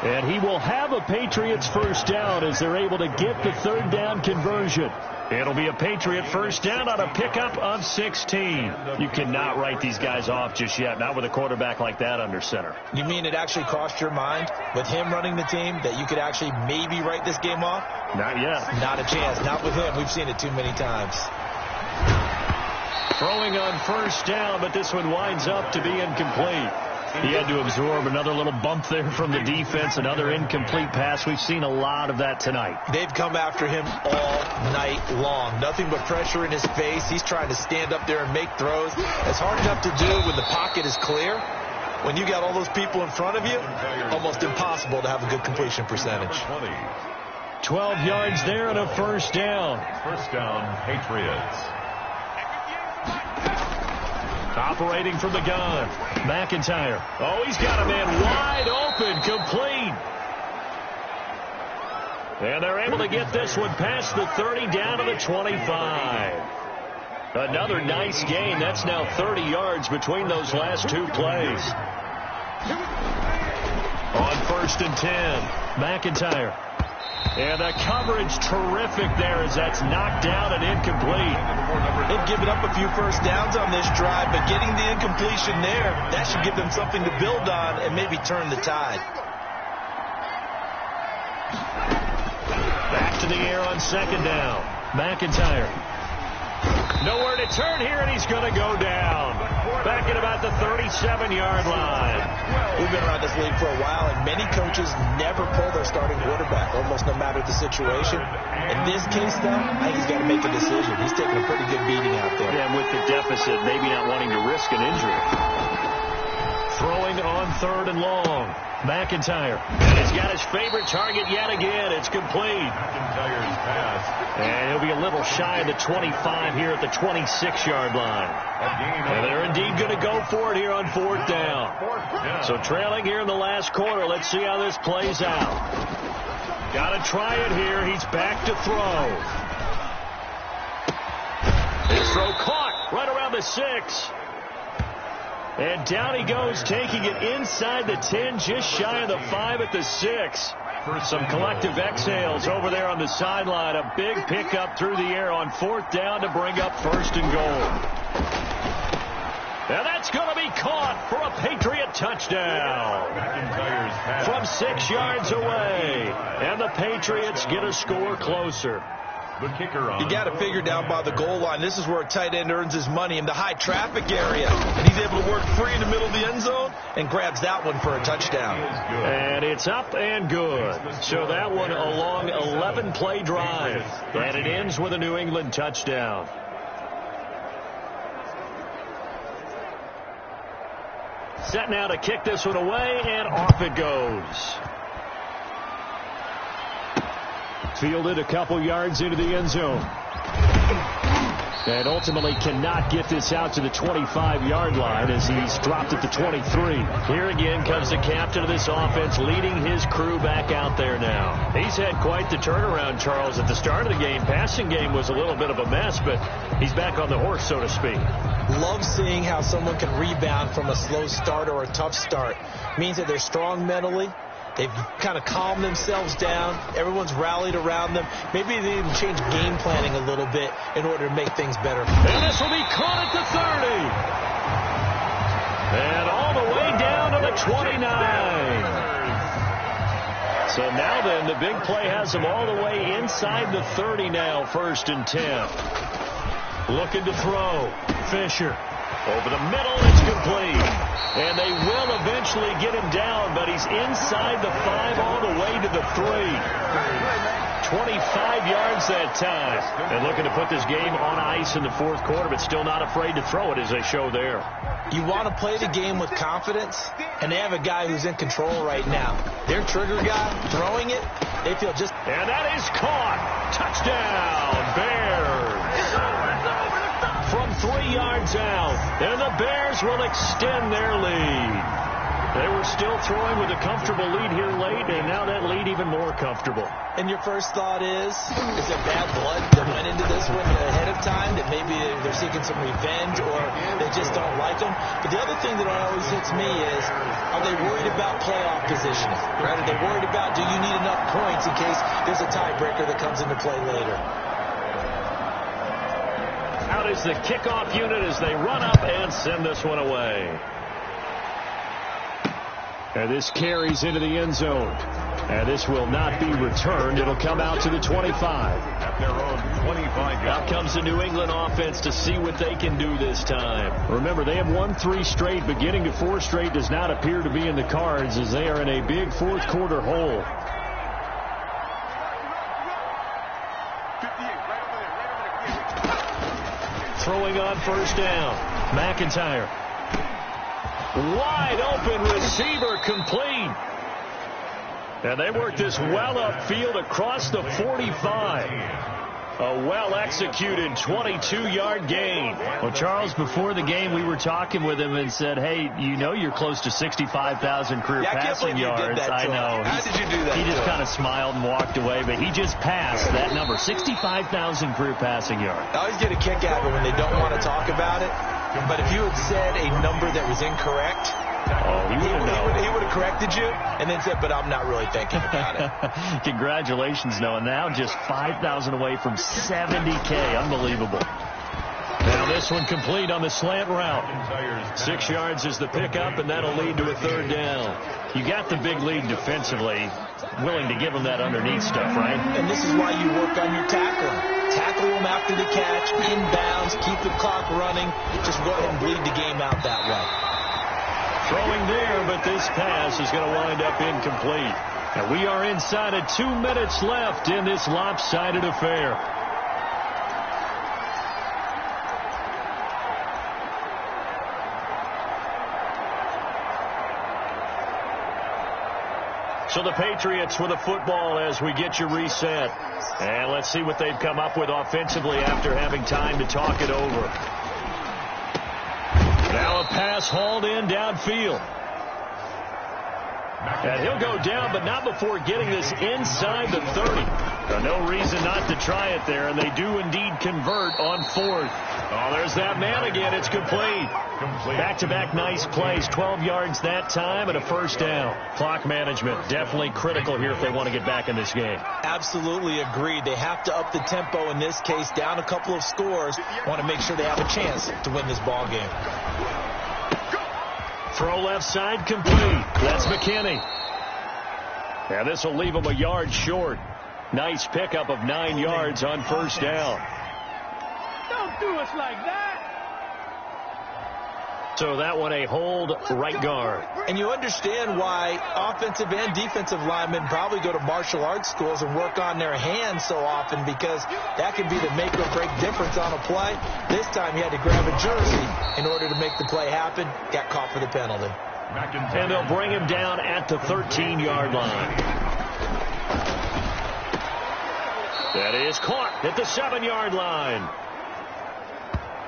Speaker 2: And he will have a Patriots first down as they're able to get the third down conversion. It'll be a Patriot first down on a pickup of 16. You cannot write these guys off just yet, not with a quarterback like that under center.
Speaker 4: You mean it actually crossed your mind with him running the team that you could actually maybe write this game off?
Speaker 2: Not yet.
Speaker 4: Not a chance. Not with him. We've seen it too many times.
Speaker 2: Throwing on first down, but this one winds up to be incomplete. He had to absorb another little bump there from the defense, another incomplete pass. We've seen a lot of that tonight.
Speaker 4: They've come after him all night long. Nothing but pressure in his face. He's trying to stand up there and make throws. It's hard enough to do when the pocket is clear. When you got all those people in front of you, almost impossible to have a good completion percentage.
Speaker 2: 12 yards there and a first down.
Speaker 1: First down, Patriots.
Speaker 2: Operating from the gun, McIntyre. Oh, he's got a man wide open, complete. And they're able to get this one past the 30 down to the 25. Another nice gain. That's now 30 yards between those last 2 plays. On 1st and 10, McIntyre. And the coverage terrific there as that's knocked down and incomplete.
Speaker 4: They've given up a few first downs on this drive, but getting the incompletion there, that should give them something to build on and maybe turn the tide.
Speaker 2: Back to the air on 2nd down. McIntyre. Nowhere to turn here, and he's going to go down. Back at about the 37-yard line.
Speaker 4: We've been around this league for a while, and many coaches never pull their starting quarterback, almost no matter the situation. In this case, though, I think he's got to make a decision. He's taking a pretty good beating out there.
Speaker 2: Yeah, and with the deficit, maybe not wanting to risk an injury. Throwing on 3rd and long. McIntyre. And he's got his favorite target yet again. It's complete.
Speaker 1: McIntyre's pass.
Speaker 2: And he'll be a little shy of the 25 here at the 26-yard line. And they're indeed going to go for it here on 4th down. So trailing here in the last quarter. Let's see how this plays out. Got to try it here. He's back to throw. His throw caught right around the 6. And down he goes, taking it inside the 10, just shy of the 5 at the 6. Some collective exhales over there on the sideline. A big pickup through the air on 4th down to bring up 1st and goal. And that's going to be caught for a Patriot touchdown from 6 yards away. And the Patriots get a score closer.
Speaker 1: The kicker on.
Speaker 4: You got to figure down by the goal line. This is where a tight end earns his money, in the high traffic area. And he's able to work free in the middle of the end zone and grabs that one for a touchdown.
Speaker 2: And it's up and good. So that one a long 11-play drive. And it ends with a New England touchdown. Set now to kick this one away, and off it goes. Fielded a couple yards into the end zone. And ultimately cannot get this out to the 25-yard line as he's dropped at the 23. Here again comes the captain of this offense, leading his crew back out there now. He's had quite the turnaround, Charles. At the start of the game, passing game was a little bit of a mess, but he's back on the horse, so to speak.
Speaker 4: Love seeing how someone can rebound from a slow start or a tough start. Means that they're strong mentally. They've kind of calmed themselves down. Everyone's rallied around them. Maybe they even change game planning a little bit in order to make things better.
Speaker 2: And this will be caught at the 30. And all the way down to the 29. So now then, the big play has them all the way inside the 30 now, 1st and 10. Looking to throw. Fisher. Over the middle, it's complete. And they will eventually get him down, but he's inside the 5 all the way to the 3. 25 yards that time. And looking to put this game on ice in the 4th quarter, but still not afraid to throw it as they show there.
Speaker 4: You want to play the game with confidence, and they have a guy who's in control right now. Their trigger guy throwing it, they feel just...
Speaker 2: And that is caught. Touchdown, Bears. From 3 yards out, and the Bears will extend their lead. They were still throwing with a comfortable lead here late, and now that lead even more comfortable.
Speaker 4: And your first thought is there bad blood that went into this one ahead of time, that maybe they're seeking some revenge or they just don't like them? But the other thing that always hits me is, are they worried about playoff positioning? Right? Are they worried about, do you need enough points in case there's a tiebreaker that comes into play later?
Speaker 2: Out is the kickoff unit as they run up and send this one away. And this carries into the end zone. And this will not be returned. It'll come out to the 25.
Speaker 1: At their own 25.
Speaker 2: Out comes the New England offense to see what they can do this time. Remember, they have won 3 straight, but getting to 4 straight does not appear to be in the cards as they are in a big 4th quarter hole. Throwing on 1st down. McIntyre. Wide open receiver, complete. And they work this well upfield across the 45. A well-executed 22-yard gain. Well, Charles, before the game, we were talking with him and said, hey, you know you're close to 65,000 career passing yards.
Speaker 4: I know. How did you do that?
Speaker 2: He just kind of smiled and walked away, but he just passed that number, 65,000 career passing yards.
Speaker 4: I always get a kick out of it when they don't want to talk about it. But if you had said a number that was incorrect, he would have corrected you and then said, but I'm not really thinking about it.
Speaker 2: Congratulations, Noah. Now just 5,000 away from 70K. Unbelievable. Now this one complete on the slant route. 6 yards is the pickup, and that'll lead to a 3rd down. You got the big lead defensively, willing to give them that underneath stuff, right?
Speaker 4: And this is why you work on your tackling. Tackle them after the catch, inbounds, keep the clock running. Just go ahead and bleed the game out that way.
Speaker 2: Throwing there, but this pass is going to wind up incomplete. And we are inside of 2 minutes left in this lopsided affair. So the Patriots with a football as we get you reset. And let's see what they've come up with offensively after having time to talk it over. Now a pass hauled in downfield. And he'll go down, but not before getting this inside the 30. No reason not to try it there, and they do indeed convert on 4th. Oh, there's that man again. It's complete. Back-to-back nice plays. 12 yards that time and a first down. Clock management definitely critical here if they want to get back in this game.
Speaker 4: Absolutely agreed. They have to up the tempo in this case, down a couple of scores. Want to make sure they have a chance to win this ball game.
Speaker 2: Throw left side complete. That's McKinney. And this will leave him a yard short. Nice pickup of 9 yards on first down.
Speaker 3: Don't do us like that.
Speaker 2: So that one a hold right guard.
Speaker 4: And you understand why offensive and defensive linemen probably go to martial arts schools and work on their hands so often, because that can be the make or break difference on a play. This time he had to grab a jersey in order to make the play happen. Got caught for the penalty.
Speaker 2: And they'll bring him down at the 13-yard line. That is caught at the 7-yard line.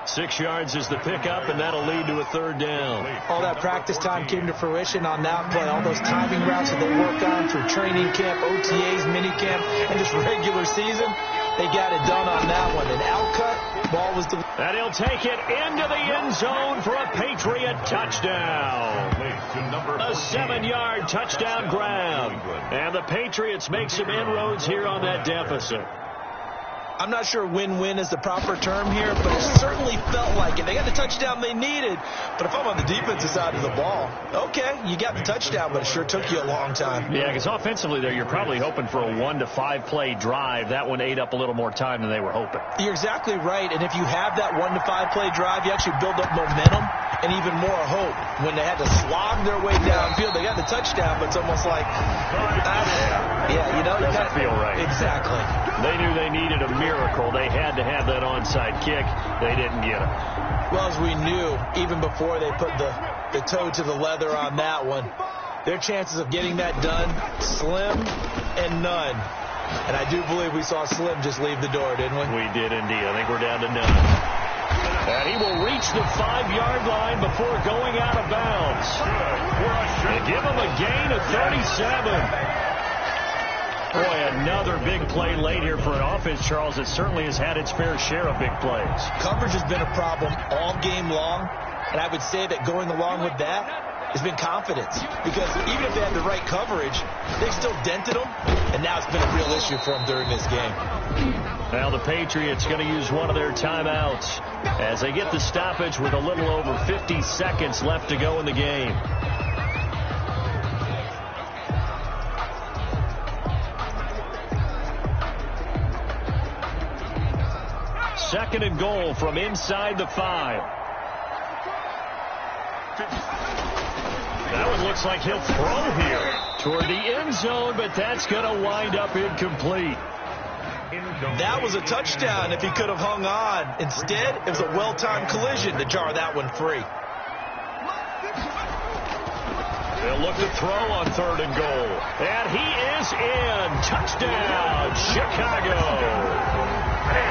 Speaker 2: 6 yards is the pickup, and that'll lead to a third down.
Speaker 4: All that practice time came to fruition on that play. All those timing routes that they work on through training camp, OTAs, minicamp, and just regular season, they got it done on that one. An out cut, ball was delivered.
Speaker 2: And he'll take it into the end zone for a Patriot touchdown. A 7-yard touchdown grab. And the Patriots make some inroads here on that deficit.
Speaker 4: I'm not sure win-win is the proper term here, but it certainly felt like it. They got the touchdown they needed, but if I'm on the defensive side of the ball, okay, you got the touchdown, but it sure took you a long time.
Speaker 2: Yeah, because offensively there, you're probably hoping for a 1 to 5 play drive. That one ate up a little more time than they were hoping.
Speaker 4: You're exactly right, and if you have that 1 to 5 play drive, you actually build up momentum and even more hope. When they had to slog their way downfield, they got the touchdown, but it's almost like, yeah, you know,
Speaker 2: it doesn't feel right.
Speaker 4: Exactly.
Speaker 2: They knew they needed a miracle. They had to have that onside kick. They didn't get it.
Speaker 4: Well, as we knew, even before they put the toe to the leather on that one, their chances of getting that done, slim and none. And I do believe we saw Slim just leave the door, didn't we?
Speaker 2: We did indeed. I think we're down to none. And he will reach the 5-yard line before going out of bounds. And give him a gain of 37. Boy, another big play late here for an offense, Charles, that certainly has had its fair share of big plays.
Speaker 4: Coverage has been a problem all game long, and I would say that going along with that has been confidence, because even if they had the right coverage, they've still dented them, and now it's been a real issue for them during this game.
Speaker 2: Now the Patriots going to use one of their timeouts as they get the stoppage with a little over 50 seconds left to go in the game. Second and goal from inside the 5. That one looks like he'll throw here toward the end zone, but that's going to wind up incomplete.
Speaker 4: That was a touchdown if he could have hung on. Instead, it was a well-timed collision to jar that one free.
Speaker 2: They'll look to throw on third and goal. And he is in. Touchdown, Chicago.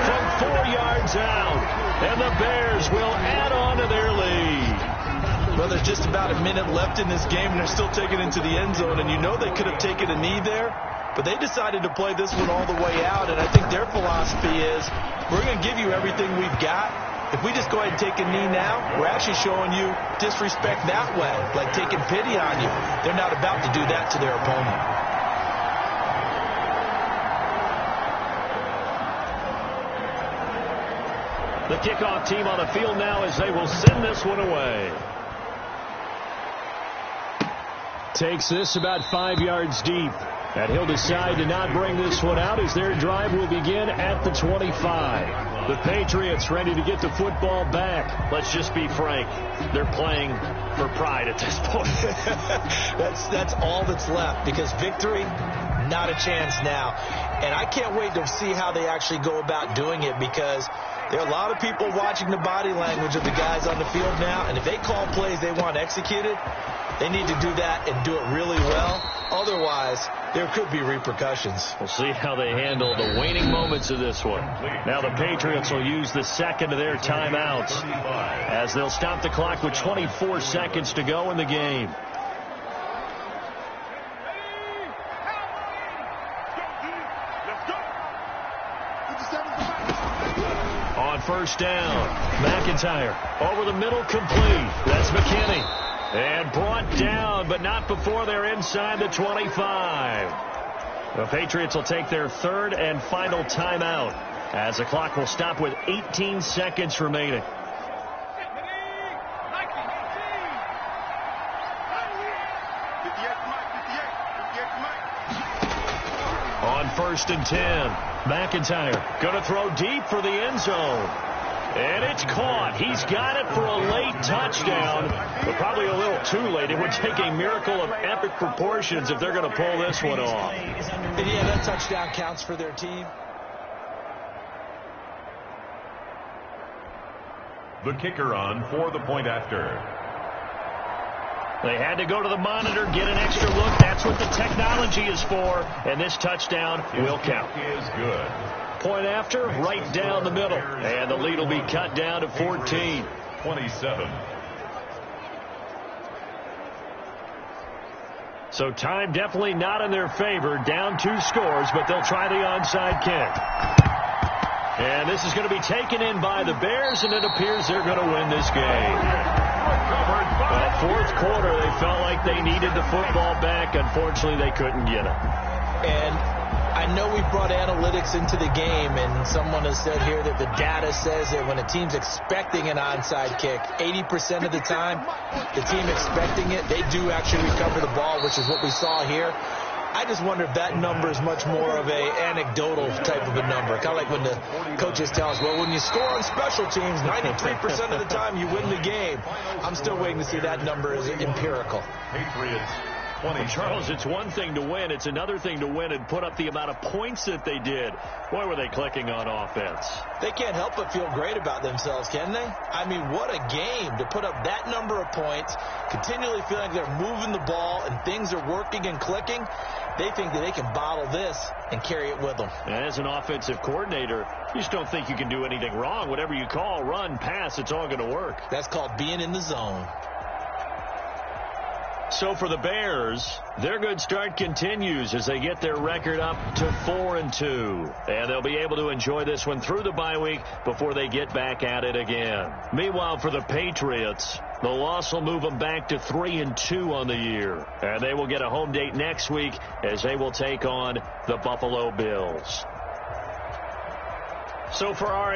Speaker 2: From 4 yards out. And the Bears will add on to their lead.
Speaker 4: Well, there's just about a minute left in this game, and they're still taking it into the end zone. And you know they could have taken a knee there, but they decided to play this one all the way out. And I think their philosophy is, we're going to give you everything we've got. If we just go ahead and take a knee now, we're actually showing you disrespect that way, like taking pity on you. They're not about to do that to their opponent.
Speaker 2: The kickoff team on the field now as they will send this one away. Takes this about 5 yards deep. And he'll decide to not bring this one out as their drive will begin at the 25. The Patriots ready to get the football back. Let's just be frank. They're playing for pride at this point.
Speaker 4: That's all that's left, because victory, not a chance now. And I can't wait to see how they actually go about doing it, because there are a lot of people watching the body language of the guys on the field now, and if they call plays they want executed, they need to do that and do it really well. Otherwise, there could be repercussions.
Speaker 2: We'll see how they handle the waning moments of this one. Now the Patriots will use the second of their timeouts as they'll stop the clock with 24 seconds to go in the game. On first down, McIntyre over the middle, complete. That's McKinney. And brought down, but not before they're inside the 25. The Patriots will take their third and final timeout as the clock will stop with 18 seconds remaining. On first and 10, McIntyre going to throw deep for the end zone. And it's caught. He's got it for a late touchdown, but probably a little too late. It would take a miracle of epic proportions if they're going to pull this one off.
Speaker 4: Yeah, that touchdown counts for their team.
Speaker 1: The kicker on for the point after.
Speaker 2: They had to go to the monitor, get an extra look. That's what the technology is for. And this touchdown will count.
Speaker 1: Is good.
Speaker 2: Point after, right down the middle. And the lead will be cut down to 14.
Speaker 1: 27.
Speaker 2: So time definitely not in their favor. Down 2 scores, but they'll try the onside kick. And this is going to be taken in by the Bears, and it appears they're going to win this game. Well, fourth quarter, they felt like they needed the football back. Unfortunately, they couldn't get it.
Speaker 4: And I know we brought analytics into the game, and someone has said here that the data says that when a team's expecting an onside kick, 80% of the time, the team expecting it, they do actually recover the ball, which is what we saw here. I just wonder if that number is much more of a anecdotal type of a number. Kind of like when the coaches tell us, well, when you score on special teams, 93% of the time you win the game. I'm still waiting to see that number as empirical.
Speaker 1: Patriots.
Speaker 2: Well, Charles, it's one thing to win. It's another thing to win and put up the amount of points that they did. Boy, were they clicking on offense.
Speaker 4: They can't help but feel great about themselves, can they? I mean, what a game to put up that number of points, continually feel like they're moving the ball and things are working and clicking. They think that they can bottle this and carry it with them.
Speaker 2: As an offensive coordinator, you just don't think you can do anything wrong. Whatever you call, run, pass, it's all going to work.
Speaker 4: That's called being in the zone.
Speaker 2: So for the Bears, their good start continues as they get their record up to 4-2. And they'll be able to enjoy this one through the bye week before they get back at it again. Meanwhile, for the Patriots, the loss will move them back to 3-2 on the year. And they will get a home date next week as they will take on the Buffalo Bills. So for our